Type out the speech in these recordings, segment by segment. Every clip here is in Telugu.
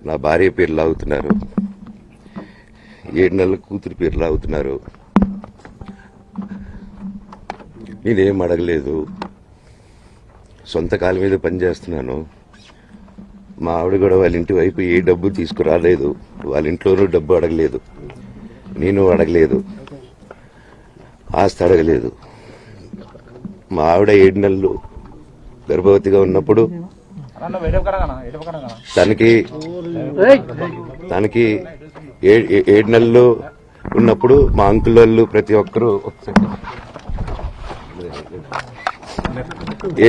నా భార్య పేరు లాగుతున్నారు, 7 నెలల కూతురు పేరు లాగుతున్నారు. నేనేం అడగలేదు, సొంత కాళ్ళ మీద పనిచేస్తున్నాను. మా ఆవిడ కూడా వాళ్ళ ఇంటి వైపు ఏ డబ్బు తీసుకురాలేదు, వాళ్ళ ఇంట్లోనూ డబ్బు అడగలేదు, నేను అడగలేదు, ఆస్తి అడగలేదు. మా ఆవిడ 7 నెలలు గర్భవతిగా ఉన్నప్పుడు తనకి 7 నెలలు ఉన్నప్పుడు మా అంకుల్ వాళ్ళు ప్రతి ఒక్కరూ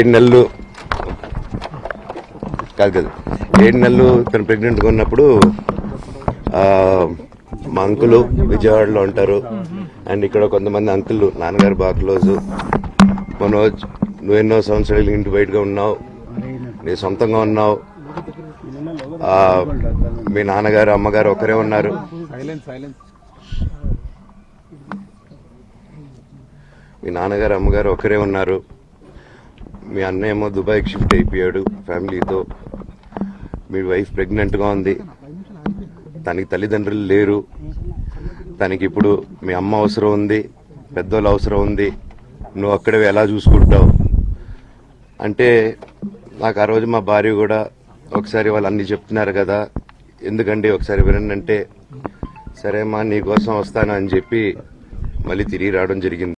7 నెలలు కాదు 7 నెలలు తను ప్రెగ్నెంట్గా ఉన్నప్పుడు మా అంకులు విజయవాడలో ఉంటారు. అండ్ ఇక్కడ కొంతమంది అంకుల్ నాన్నగారు బాగా క్లోజు. మనోజ్, నువ్వు ఎన్నో సంవత్సరాలు ఇంటి బయటగా ఉన్నావు, నీ సొంతంగా ఉన్నావు. మీ నాన్నగారు అమ్మగారు ఒకరే ఉన్నారు. మీ నాన్నగారు అమ్మగారు ఒకరే ఉన్నారు. మీ అన్నయ్య ఏమో దుబాయ్కి షిఫ్ట్ అయిపోయాడు ఫ్యామిలీతో. మీ వైఫ్ ప్రెగ్నెంట్గా ఉంది, తనకి తల్లిదండ్రులు లేరు. తనకి ఇప్పుడు మీ అమ్మ అవసరం ఉంది, పెద్దోళ్ళ అవసరం ఉంది. నువ్వు అక్కడే ఎలా చూసుకుంటావు అంటే, నాకు ఆ రోజు మా భార్య కూడా ఒకసారి వాళ్ళు అన్ని చెప్తున్నారు కదా, ఎందుకండి ఒకసారి వినండి అంటే, సరేమ్మా నీకోసం వస్తాను అని చెప్పి మళ్ళీ తిరిగి రావడం జరిగింది.